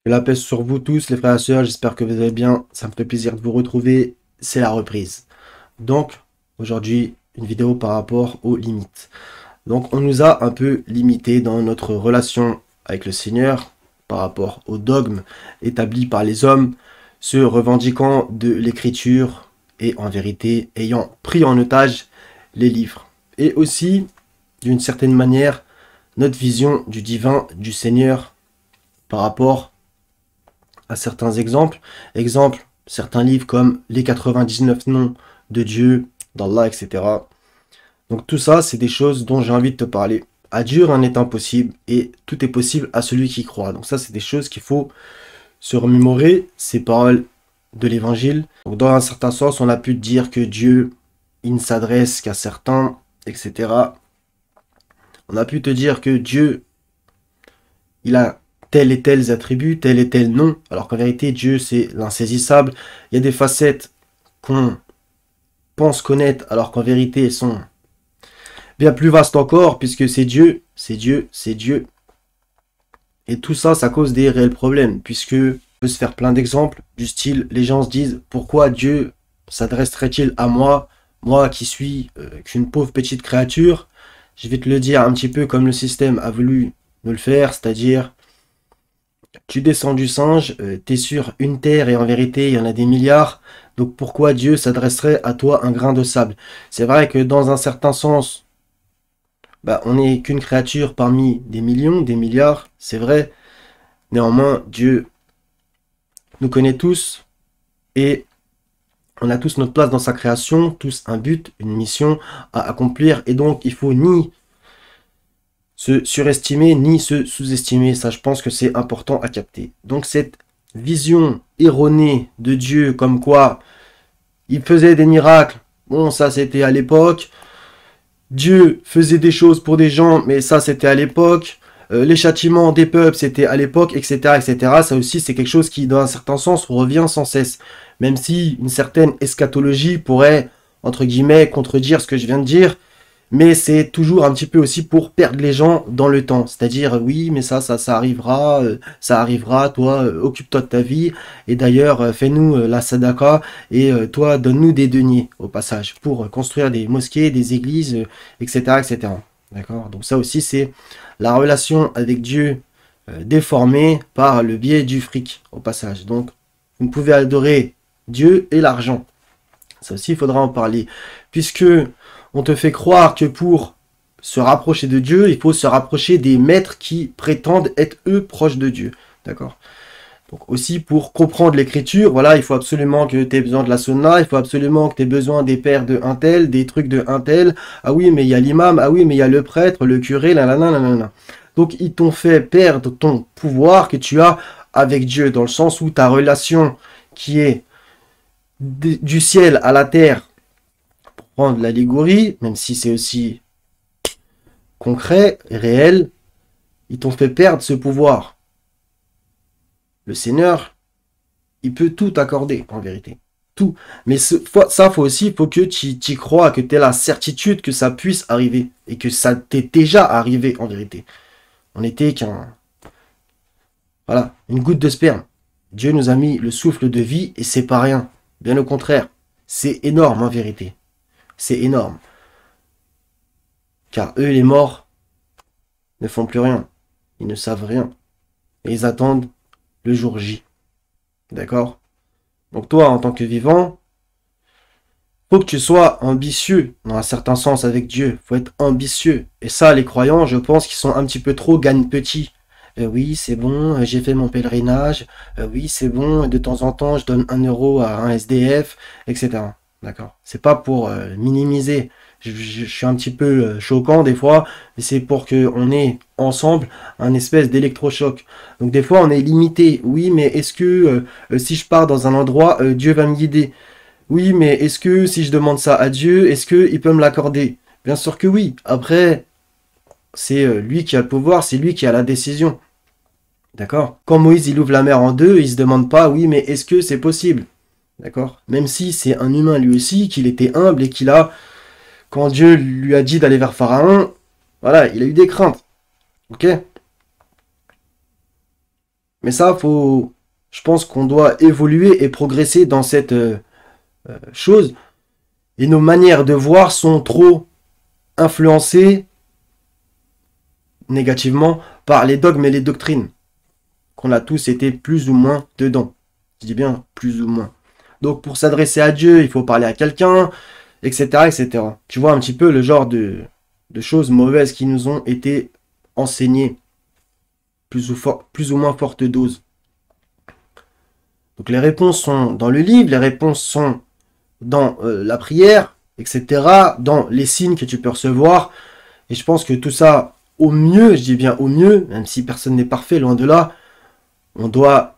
Que la paix sur vous tous, les frères et sœurs, j'espère que vous allez bien. Ça me fait plaisir de vous retrouver. C'est la reprise. Donc, aujourd'hui, une vidéo par rapport aux limites. Donc, on nous a un peu limité dans notre relation avec le Seigneur par rapport aux dogmes établis par les hommes, se revendiquant de l'écriture et en vérité ayant pris en otage les livres. Et aussi, d'une certaine manière, notre vision du divin, du Seigneur par rapport à certains exemples. Exemple, certains livres comme les 99 noms de Dieu, d'Allah, etc. Donc tout ça, c'est des choses dont j'ai envie de te parler. À Dieu, rien n'est impossible et tout est possible à celui qui croit. Donc ça, c'est des choses qu'il faut se remémorer, ces paroles de l'évangile. Donc dans un certain sens, on a pu dire que Dieu, il ne s'adresse qu'à certains, etc. On a pu te dire que Dieu, il a tel et tel attributs, tel et tel nom, alors qu'en vérité, Dieu, c'est l'insaisissable. Il y a des facettes qu'on pense connaître, alors qu'en vérité, elles sont bien plus vastes encore, puisque c'est Dieu, c'est Dieu, c'est Dieu. Et tout ça, ça cause des réels problèmes, puisque on peut se faire plein d'exemples, du style, les gens se disent, pourquoi Dieu s'adresserait-il à moi, moi qui suis qu'une pauvre petite créature? Je vais te le dire un petit peu comme le système a voulu nous le faire, c'est-à-dire, tu descends du singe, t'es sur une terre et en vérité il y en a des milliards, donc pourquoi Dieu s'adresserait à toi un grain de sable? C'est vrai que dans un certain sens, bah, on n'est qu'une créature parmi des millions, des milliards, c'est vrai. Néanmoins, Dieu nous connaît tous et on a tous notre place dans sa création, tous un but, une mission à accomplir et donc il faut ni se surestimer ni se sous-estimer. Ça, je pense que c'est important à capter. Donc cette vision erronée de Dieu comme quoi il faisait des miracles, bon ça c'était à l'époque. Dieu faisait des choses pour des gens, mais ça c'était à l'époque. Les châtiments des peuples c'était à l'époque, etc., etc. Ça aussi c'est quelque chose qui dans un certain sens revient sans cesse. Même si une certaine eschatologie pourrait, entre guillemets, contredire ce que je viens de dire, mais c'est toujours un petit peu aussi pour perdre les gens dans le temps. C'est-à-dire, oui, mais ça arrivera, toi, occupe-toi de ta vie, et d'ailleurs, fais-nous la sadaka, et toi, donne-nous des deniers, au passage, pour construire des mosquées, des églises, etc., etc. D'accord? Donc ça aussi, c'est la relation avec Dieu déformée par le biais du fric, au passage. Donc, vous ne pouvez adorer Dieu et l'argent. Ça aussi, il faudra en parler. Puisque on te fait croire que pour se rapprocher de Dieu, il faut se rapprocher des maîtres qui prétendent être eux proches de Dieu. D'accord? Donc aussi pour comprendre l'écriture, voilà, il faut absolument que tu aies besoin de la sunna, il faut absolument que tu aies besoin des pères de un tel, des trucs de un tel. Ah oui, mais il y a l'imam, ah oui, mais il y a le prêtre, le curé, là, là, là, là, là, là. Donc ils t'ont fait perdre ton pouvoir que tu as avec Dieu, dans le sens où ta relation qui est du ciel à la terre, pour prendre l'allégorie, même si c'est aussi concret, réel, ils t'ont fait perdre ce pouvoir. Le Seigneur, il peut tout accorder, en vérité. Tout. Mais ça, faut que tu crois, que tu aies la certitude que ça puisse arriver. Et que ça t'est déjà arrivé, en vérité. On n'était qu'un... Voilà, une goutte de sperme. Dieu nous a mis le souffle de vie et c'est pas rien. Bien au contraire. C'est énorme, en vérité. C'est énorme. Car eux, les morts, ne font plus rien. Ils ne savent rien. Et ils attendent le jour J. D'accord? Donc toi, en tant que vivant, faut que tu sois ambitieux, dans un certain sens avec Dieu. Faut être ambitieux. Et ça, les croyants, je pense qu'ils sont un petit peu trop gagne-petits. Oui, c'est bon, j'ai fait mon pèlerinage. Oui, c'est bon, de temps en temps, je donne 1 euro à un SDF, etc. D'accord? C'est pas pour minimiser. Je suis un petit peu choquant des fois, mais c'est pour qu'on ait ensemble un espèce d'électrochoc. Donc des fois, on est limité. Oui, mais est-ce que si je pars dans un endroit, Dieu va me guider? Oui, mais est-ce que si je demande ça à Dieu, est-ce qu'il peut me l'accorder? Bien sûr que oui. Après, c'est lui qui a le pouvoir, c'est lui qui a la décision. D'accord? Quand Moïse il ouvre la mer en deux, il se demande pas, oui, mais est-ce que c'est possible? D'accord? Même si c'est un humain lui aussi, qu'il était humble et qu'il a, quand Dieu lui a dit d'aller vers Pharaon, voilà, il a eu des craintes. Ok? Mais ça, je pense qu'on doit évoluer et progresser dans cette chose. Et nos manières de voir sont trop influencées négativement par les dogmes et les doctrines. Qu'on a tous été plus ou moins dedans. Je dis bien plus ou moins. Donc pour s'adresser à Dieu, il faut parler à quelqu'un, etc., etc. Tu vois un petit peu le genre de choses mauvaises qui nous ont été enseignées, plus ou moins forte dose. Donc les réponses sont dans le livre, les réponses sont dans la prière, etc., dans les signes que tu peux recevoir. Et je pense que tout ça, au mieux, je dis bien au mieux, même si personne n'est parfait, loin de là, on doit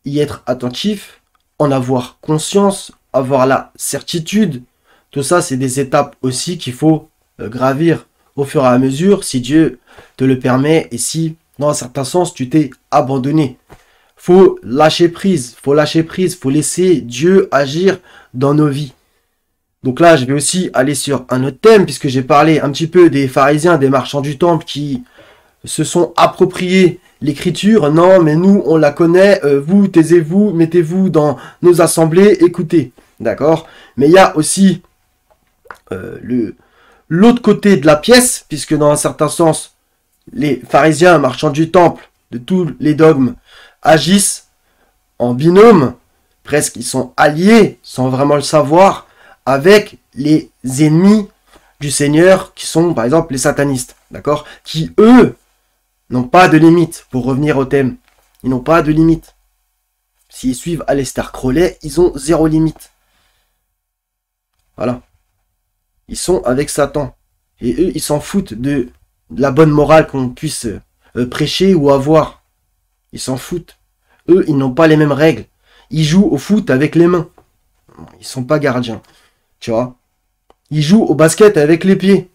y être attentif, en avoir conscience, avoir la certitude. Tout ça, c'est des étapes aussi qu'il faut gravir au fur et à mesure, si Dieu te le permet, et si, dans un certain sens, tu t'es abandonné. Faut lâcher prise, faut laisser Dieu agir dans nos vies. Donc là, je vais aussi aller sur un autre thème, puisque j'ai parlé un petit peu des pharisiens, des marchands du temple qui se sont appropriés l'écriture. Non, mais nous, on la connaît, vous, taisez-vous, mettez-vous dans nos assemblées, écoutez. D'accord? Mais il y a aussi l'autre côté de la pièce, puisque dans un certain sens, les pharisiens, marchands du temple, de tous les dogmes, agissent en binôme, presque ils sont alliés, sans vraiment le savoir, avec les ennemis du Seigneur, qui sont par exemple les satanistes, d'accord? Qui, eux, n'ont pas de limite, pour revenir au thème. Ils n'ont pas de limite. S'ils suivent Aleister Crowley, ils ont zéro limite. Voilà. Ils sont avec Satan. Et eux, ils s'en foutent de la bonne morale qu'on puisse prêcher ou avoir. Ils s'en foutent. Eux, ils n'ont pas les mêmes règles. Ils jouent au foot avec les mains. Ils sont pas gardiens. Tu vois. Ils jouent au basket avec les pieds.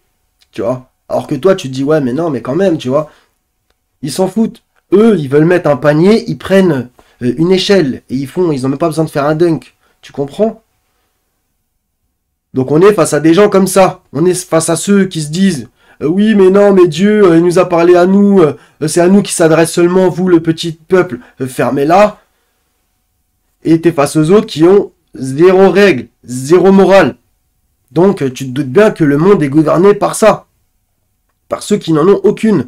Tu vois. Alors que toi, tu te dis, ouais, mais non, mais quand même, tu vois. Ils s'en foutent. Eux, ils veulent mettre un panier, ils prennent une échelle. Et ils n'ont même pas besoin de faire un dunk. Tu comprends? Donc on est face à des gens comme ça. On est face à ceux qui se disent oui, mais non, mais Dieu, il nous a parlé à nous. C'est à nous qui s'adresse seulement, vous, le petit peuple. Fermez-la. Et t'es face aux autres qui ont zéro règle, zéro morale. Donc tu te doutes bien que le monde est gouverné par ça. Par ceux qui n'en ont aucune.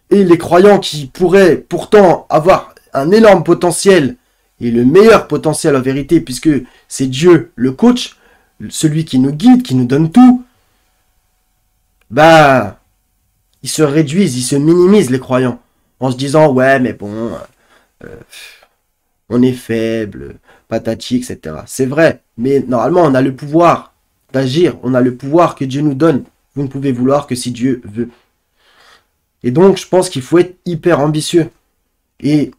Et les croyants qui pourraient pourtant avoir un énorme potentiel, et le meilleur potentiel en vérité, puisque c'est Dieu le coach, celui qui nous guide, qui nous donne tout, bah, ils se réduisent, ils se minimisent les croyants, en se disant, ouais, mais bon, on est faible, patati, etc. C'est vrai, mais normalement, on a le pouvoir d'agir, on a le pouvoir que Dieu nous donne. Vous ne pouvez vouloir que si Dieu veut. Et donc, je pense qu'il faut être hyper ambitieux. Et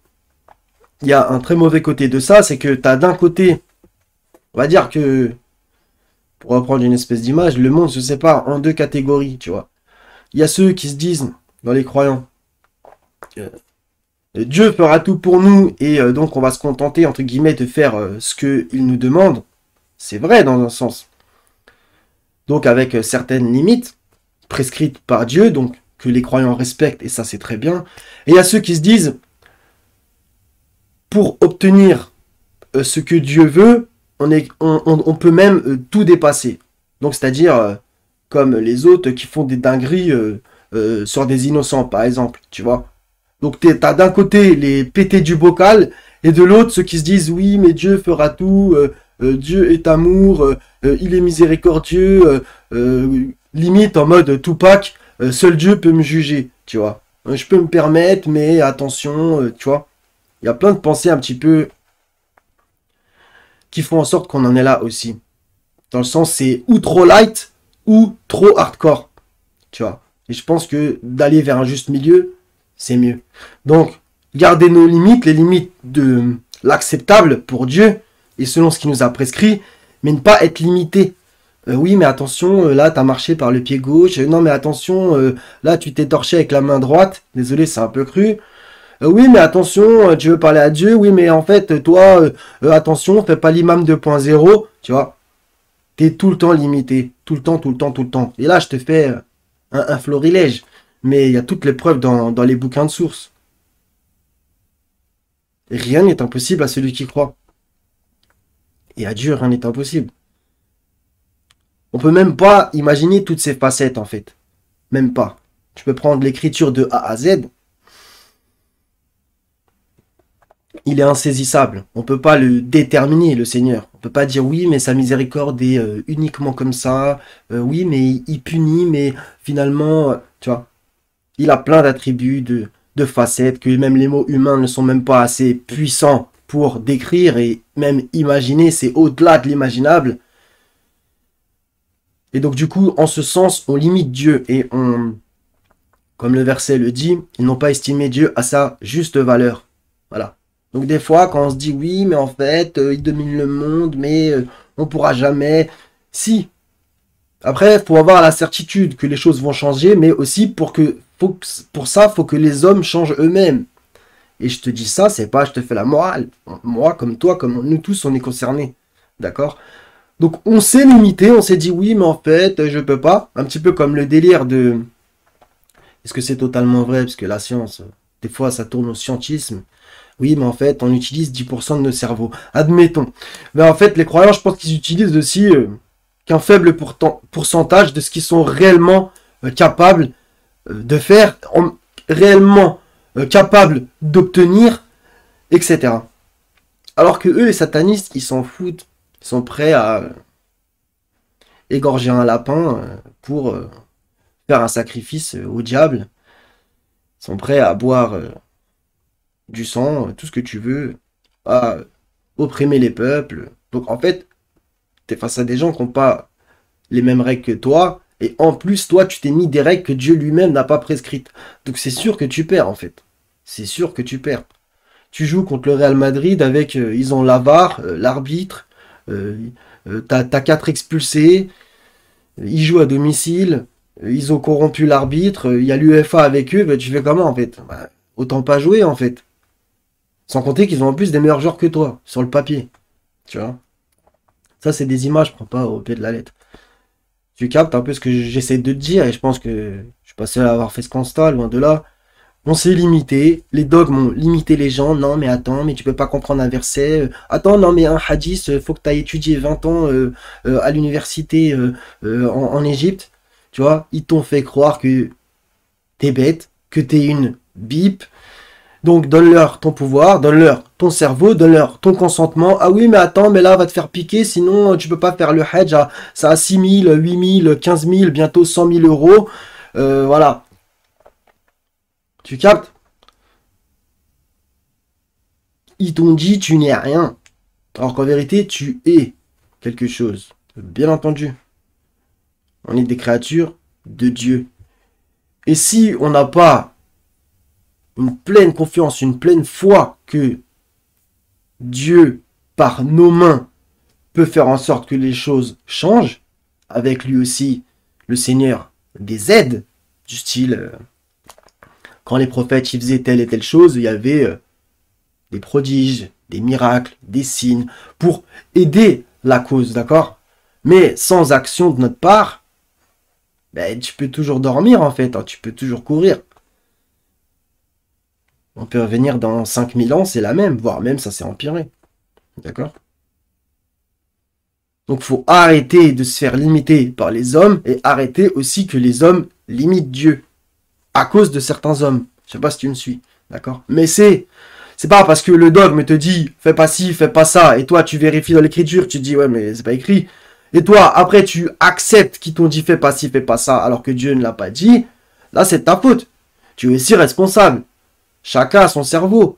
il y a un très mauvais côté de ça, c'est que tu as d'un côté, on va dire que, pour reprendre une espèce d'image, le monde se sépare en deux catégories, tu vois. Il y a ceux qui se disent, dans les croyants, Dieu fera tout pour nous, et donc on va se contenter, entre guillemets, de faire ce qu'il nous demande. C'est vrai dans un sens. Donc avec certaines limites, prescrites par Dieu, donc que les croyants respectent, et ça c'est très bien. Et il y a ceux qui se disent, pour obtenir ce que Dieu veut, on peut même tout dépasser. Donc c'est-à-dire, comme les autres qui font des dingueries sur des innocents, par exemple, tu vois. Donc t'as d'un côté les pétés du bocal, et de l'autre ceux qui se disent, oui, mais Dieu fera tout, Dieu est amour, il est miséricordieux, limite en mode Tupac, seul Dieu peut me juger, tu vois. Je peux me permettre, mais attention, tu vois. Il y a plein de pensées un petit peu qui font en sorte qu'on en est là aussi. Dans le sens, c'est ou trop light ou trop hardcore, tu vois. Et je pense que d'aller vers un juste milieu, c'est mieux. Donc, garder nos limites, les limites de l'acceptable pour Dieu, et selon ce qu'il nous a prescrit, mais ne pas être limité. Oui, mais attention, là, t'as marché par le pied gauche. Non, mais attention, là, tu t'es torché avec la main droite. Désolé, c'est un peu cru. Oui, mais attention, tu veux parler à Dieu. Oui, mais en fait, toi, attention, fais pas l'imam 2.0. Tu vois, t'es tout le temps limité. Tout le temps, tout le temps, tout le temps. Et là, je te fais un florilège. Mais il y a toutes les preuves dans les bouquins de sources. Rien n'est impossible à celui qui croit. Et à Dieu, rien n'est impossible. On peut même pas imaginer toutes ces facettes, en fait. Même pas. Tu peux prendre l'écriture de A à Z. Il est insaisissable. On peut pas le déterminer, le Seigneur. On peut pas dire oui, mais sa miséricorde est uniquement comme ça. Oui, mais il punit, mais finalement, tu vois, il a plein d'attributs, de facettes, que même les mots humains ne sont même pas assez puissants pour décrire et même imaginer. C'est au-delà de l'imaginable. Et donc du coup, en ce sens, on limite Dieu et on, comme le verset le dit, ils n'ont pas estimé Dieu à sa juste valeur. Voilà. Donc des fois, quand on se dit oui, mais en fait, il domine le monde, mais on pourra jamais. Si. Après, il faut avoir la certitude que les choses vont changer, mais aussi pour ça, faut que les hommes changent eux-mêmes. Et je te dis ça, c'est pas je te fais la morale. Moi, comme toi, comme nous tous, on est concernés. D'accord? Donc on s'est limité, on s'est dit oui, mais en fait, je peux pas. Un petit peu comme le délire de... Est-ce que c'est totalement vrai? Parce que la science, des fois, ça tourne au scientisme. Oui, mais en fait, on utilise 10% de nos cerveaux. Admettons. Mais en fait, les croyants, je pense qu'ils utilisent aussi qu'un faible pourcentage de ce qu'ils sont réellement capables de faire, réellement capables d'obtenir, etc. Alors que eux, les satanistes, ils s'en foutent. Ils sont prêts à égorger un lapin pour faire un sacrifice au diable. Ils sont prêts à boire du sang, tout ce que tu veux, à opprimer les peuples. Donc en fait, tu es face à des gens qui n'ont pas les mêmes règles que toi, et en plus, toi, tu t'es mis des règles que Dieu lui-même n'a pas prescrites. Donc c'est sûr que tu perds en fait. C'est sûr que tu perds. Tu joues contre le Real Madrid avec, ils ont la VAR, l'arbitre, t'as 4 expulsés, ils jouent à domicile, ils ont corrompu l'arbitre, il y a l'UEFA avec eux, bah, tu fais comment en fait? Bah, autant pas jouer en fait. Sans compter qu'ils ont en plus des meilleurs joueurs que toi, sur le papier. Tu vois? Ça, c'est des images, je prends pas au pied de la lettre. Tu captes un peu ce que j'essaie de te dire, et je pense que je suis pas seul à avoir fait ce constat, loin de là. On s'est limité, les dogmes ont limité les gens. Non, mais attends, mais tu peux pas comprendre un verset. Attends, non, mais un hadith, faut que tu aies étudié 20 ans à l'université en Égypte. Tu vois, ils t'ont fait croire que t'es bête, que t'es une bip. Donc, donne-leur ton pouvoir, donne-leur ton cerveau, donne-leur ton consentement. Ah oui, mais attends, mais là, va te faire piquer, sinon tu peux pas faire le Hajj. Ça a 6 000, 8 000, 15 000, bientôt 100 000 euros. Voilà. Tu captes? Ils t'ont dit tu n'es rien. Alors qu'en vérité, tu es quelque chose. Bien entendu. On est des créatures de Dieu. Et si on n'a pas une pleine confiance, une pleine foi que Dieu, par nos mains, peut faire en sorte que les choses changent, avec lui aussi, le Seigneur, des aides, du style, quand les prophètes ils faisaient telle et telle chose, il y avait des prodiges, des miracles, des signes, pour aider la cause, d'accord? Mais sans action de notre part, ben, tu peux toujours dormir en fait, hein, tu peux toujours courir. On peut revenir dans 5000 ans, c'est la même, voire même ça s'est empiré. D'accord? Donc faut arrêter de se faire limiter par les hommes et arrêter aussi que les hommes limitent Dieu à cause de certains hommes. Je sais pas si tu me suis, d'accord? Mais c'est pas parce que le dogme te dit fais pas ci, fais pas ça, et toi tu vérifies dans l'écriture, tu te dis ouais mais c'est pas écrit. Et toi après tu acceptes qu'ils t'ont dit fais pas ci, fais pas ça, alors que Dieu ne l'a pas dit. Là c'est de ta faute. Tu es aussi responsable. Chacun a son cerveau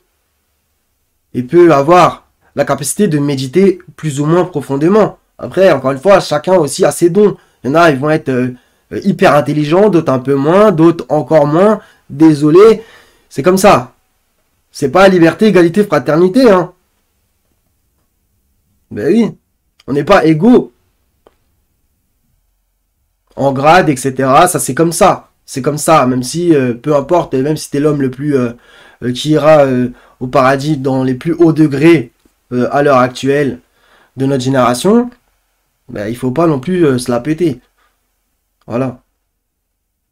et peut avoir la capacité de méditer plus ou moins profondément. Après, encore une fois, chacun aussi a ses dons. Il y en a, ils vont être hyper intelligents, d'autres un peu moins, d'autres encore moins. Désolé, c'est comme ça. C'est pas liberté, égalité, fraternité, hein. Ben oui, on n'est pas égaux en grade, etc. Ça, c'est comme ça. C'est comme ça, même si, peu importe, même si t'es l'homme le plus qui ira au paradis dans les plus hauts degrés à l'heure actuelle de notre génération, ben, il faut pas non plus se la péter. Voilà.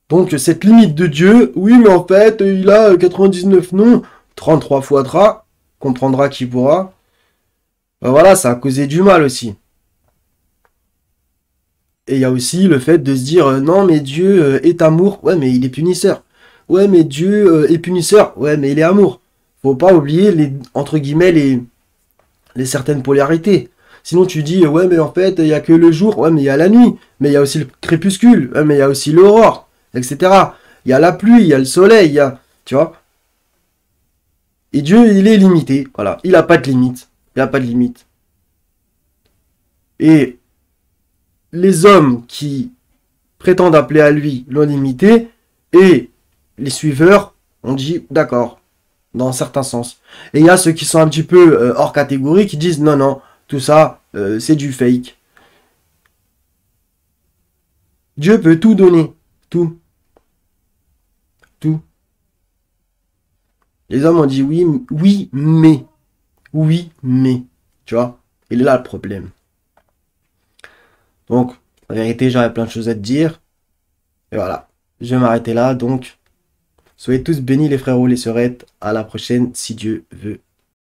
Donc, cette limite de Dieu, oui, mais en fait, il a 99 noms, 33 fois 3, comprendra qui pourra. Ben voilà, ça a causé du mal aussi. Et il y a aussi le fait de se dire, non, mais Dieu est amour. Ouais, mais il est punisseur. Ouais, mais Dieu est punisseur. Ouais, mais il est amour. Faut pas oublier les, entre guillemets, les certaines polarités. Sinon, tu dis, ouais, mais en fait, il y a que le jour. Ouais, mais il y a la nuit. Mais il y a aussi le crépuscule. Ouais, mais il y a aussi l'aurore, etc. Il y a la pluie, il y a le soleil, il y a, tu vois. Et Dieu, il est limité. Voilà. Il n'a pas de limite. Il n'a pas de limite. Et les hommes qui prétendent appeler à lui l'ont limité et les suiveurs ont dit d'accord, dans un certain sens. Et il y a ceux qui sont un petit peu hors catégorie qui disent non, non, tout ça, c'est du fake. Dieu peut tout donner. Tout. Tout. Les hommes ont dit oui, oui, mais. Oui, mais. Tu vois, il est là le problème. Donc, en vérité, j'aurais plein de choses à te dire. Et voilà. Je vais m'arrêter là. Donc, soyez tous bénis les frérots, les sœurettes. À la prochaine, si Dieu veut.